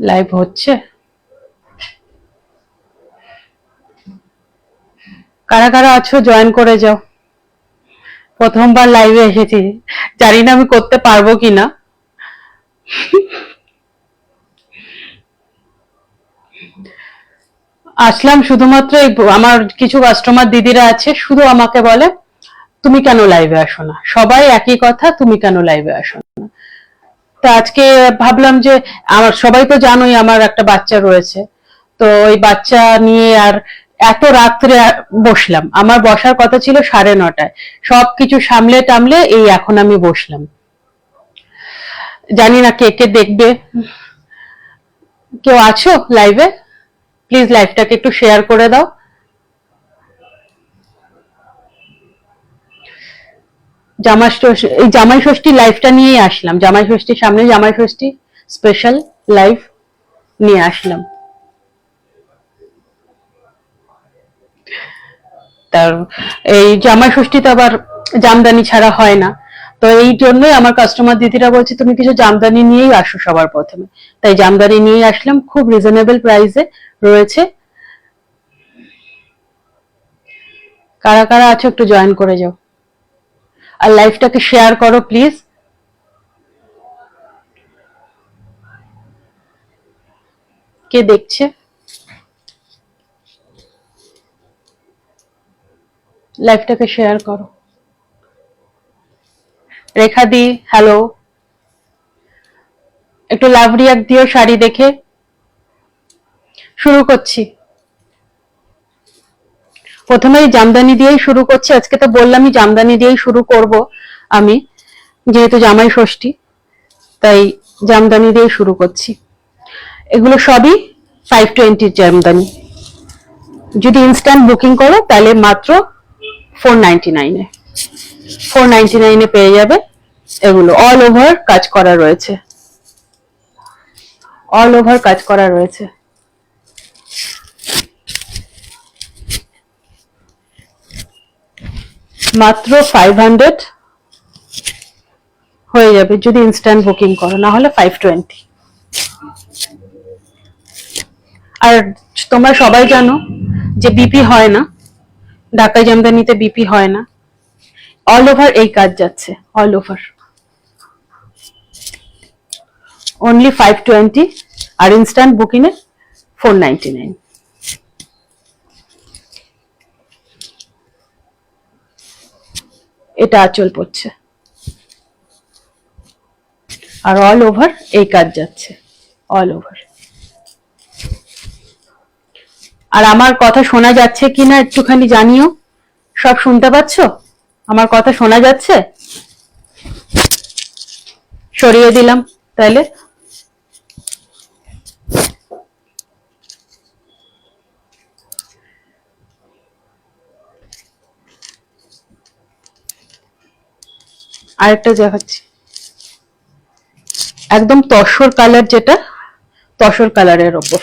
Live হচ্ছে। কারা কারা আছো জয়েন করে যাও। প্রথমবার লাইভে এসেছি, জানি না আমি করতে পারবো কিনা। আসলাম শুধুমাত্র আমার কিছু কাস্টমার দিদিরা আছে, শুধু আমাকে বলে তুমি কেন লাইভে আসো না, সবাই একই কথা, তুমি কেন লাইভে আসো না। তো আজকে ভাবলাম যে আমার সবাই তো জানোই আমার একটা বাচ্চা রয়েছে, তো ওই বাচ্চা নিয়ে আর এত রাত্রে বসলাম, আমার বসার কথা ছিল 9:30, সবকিছু সামলে টামলে এই এখন আমি বসলাম। জানি না কে কে দেখবে, কেউ আছো লাইভে? প্লিজ লাইভটাকে একটু শেয়ার করে দাও। এই জামাই ষষ্ঠী লাইভটা নিয়েই আসলাম, জামাই ষষ্ঠীর সামনে জামাই ষষ্ঠী স্পেশাল লাইভ নিয়ে আসলাম। তার এই জামাই ষষ্ঠীতে আবার জামদানি ছাড়া হয় না, তো এই জন্যই আমার কাস্টমার দিদিরা বলছে তুমি কিছু জামদানি নিয়েই আসো সবার প্রথমে, তাই জামদানি নিয়েই আসলাম, খুব রিজনেবল প্রাইসে রয়েছে। কারা কারা আছো একটু জয়েন করে যাও, আর লাইভটাকে শেয়ার করো প্লিজ। কে দেখছে? লাইভটাকে শেয়ার করো। রেখা দি হ্যালো, একটু লাভ রিয়াক্ট দিও শাড়ি দেখে। শুরু করছি, প্রথমেই জামদানি দিয়েই শুরু করছি, আজকে তো বললামই জামদানি দিয়েই শুরু করব আমি, যেহেতু জামাই ষষ্ঠী তাই জামদানি দিয়ে শুরু করছি। এগুলো সবই 520 জামদানি, যদি ইনস্ট্যান্ট বুকিং করো তাহলে মাত্র 499 এ 499 এ পেয়ে যাবে। এগুলো অল ওভার কাজ করা রয়েছে, অল ওভার কাজ করা রয়েছে। মাত্র 500 হয়ে যাবে যদি ইনস্ট্যান্ট বুকিং করো, না হলে 520। আর তোমরা সবাই জানো যে বিপি হয় না, ঢাকাই জামদানিতে বিপি হয় না, অল ওভার এই কাজ যাচ্ছে, অল ওভার অনলি 520, আর ইনস্ট্যান্ট বুকিং এ 499। এটা আঁচল পড়ছে, আর অল ওভার এই কাজ যাচ্ছে, অল ওভার। আর আমার কথা শোনা যাচ্ছে কিনা একটুখানি জানিও, সব শুনতে পাচ্ছ? আমার কথা শোনা যাচ্ছে? সরিয়ে দিলাম তাইলে। আরেকটা দেখাচ্ছি, একদম তসর কালার, যেটা তসর কালারের ওপর,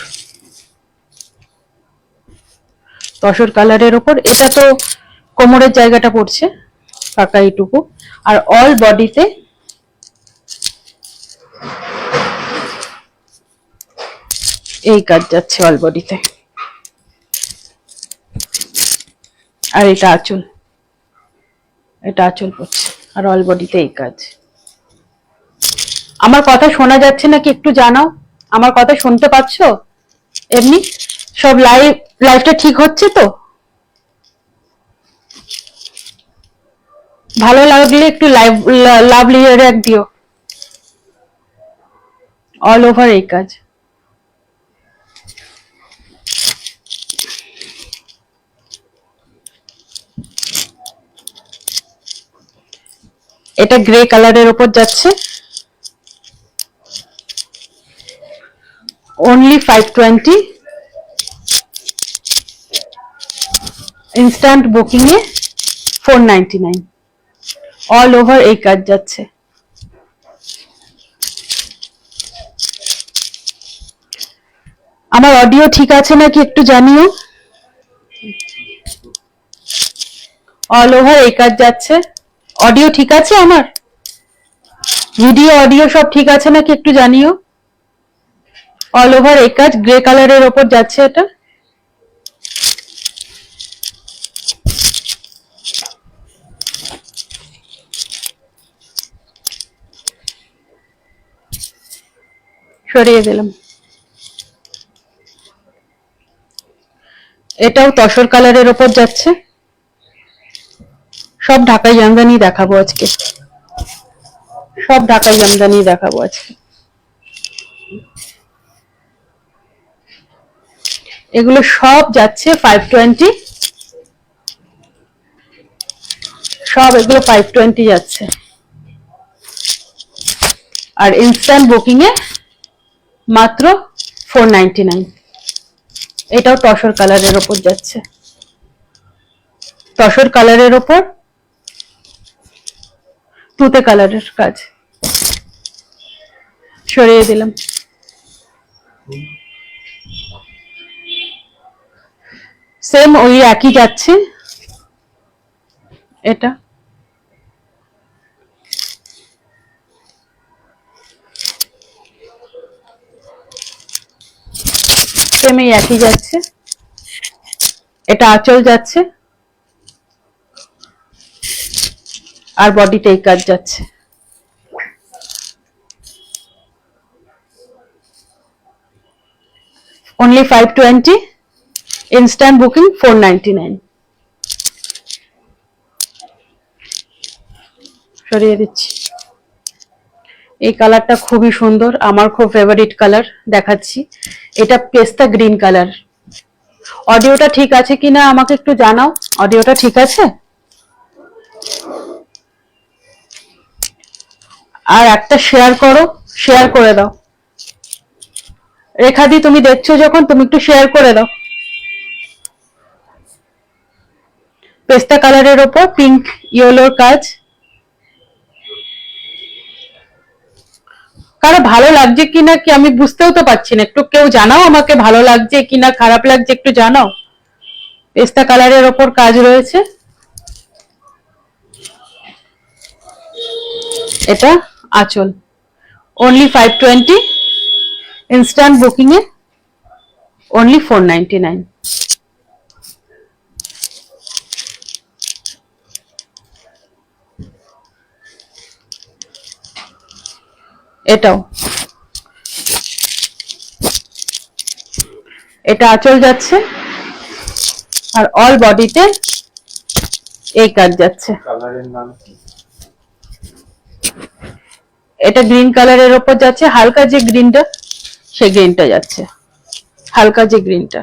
তসর কালারের ওপর, এটা তো কোমরের জায়গাটা পড়ছে ফাঁকা এইটুকু, আর অল বডিতে এই কাজ যাচ্ছে, অল বডিতে। আর এটা আঁচল, এটা আঁচল পড়ছে, আর অল বডিতে এই কাজ। আমার কথা শোনা যাচ্ছে নাকি একটু জানাও, আমার কথা শুনতে পাচ্ছ? এমনি সব লাইভটা ঠিক হচ্ছে তো? ভালো লাগলে একটু লাভ রিয়াক্ট দিও। অল ওভার এই কাজ। এটা গ্রে কালারের উপর যাচ্ছে, only 520, ইনস্ট্যান্ট বুকিং এ 499, অল ওভার এই কাজ যাচ্ছে। আমার অডিও ঠিক আছে নাকি একটু জানিও। অল ওভার এই কাজ যাচ্ছে, অডিও ঠিক আছে আমার, ভিডিও অডিও সব ঠিক আছে নাকি একটু জানিও। অল ওভার এই কাজ গ্রে কালারের ওপর যাচ্ছে এটা। সরিয়ে দিলাম। এটাও তসর কালারের ওপর যাচ্ছে। সব ঢাকাই জামদানি দেখাবো আজকে, সব ঢাকাই জামদানি দেখাবো আজকে। এগুলো সব যাচ্ছে 520, সব এগুলো 520 যাচ্ছে। আর ইনস্ট্যান্ট বুকিং এ মাত্র 499। এটাও তসর কালারের ওপর যাচ্ছে, তসর কালারের ওপর তুতে কালারের কাজ। সরিয়ে দিলাম। সেম ওই একই যাচ্ছে। এটা সেম এই একই যাচ্ছে। এটা আঁচল যাচ্ছে আর বডিতে এই কাজ যাচ্ছে। only 520, instant booking 499। সরিয়ে দিচ্ছি। এই কালারটা খুবই সুন্দর, আমার খুব ফেভারিট কালার দেখাচ্ছি। এটা পেস্তা গ্রিন কালার। অডিওটা ঠিক আছে কিনা আমাকে একটু জানাও, অডিওটা ঠিক আছে? আর একটা শেয়ার করো, শেয়ার করে দাও। রেখাদি তুমি দেখছো যখন, তুমি একটু শেয়ার করে দাও। পেস্তা কালারের ওপর পিঙ্ক ইয়েলোর কাজ। কারো ভালো লাগছে কিনা কি আমি বুঝতেও তো পারছি না, একটু কেউ জানাও আমাকে ভালো লাগছে কিনা খারাপ লাগছে একটু জানাও। পেস্তা কালারের ওপর কাজ রয়েছে। এটা আঁচল, only 520, ইনস্ট্যান্ট বুকিং এ only 499। এটাও, এটা আঁচল যাচ্ছে আর অল বডিতে এই কাজ যাচ্ছে। কালারের নাম কি? এটা গ্রিন কালারের ওপর যাচ্ছে, হালকা যে গ্রিনটা সেই গ্রিনটা যাচ্ছে, হালকা যে গ্রিনটা।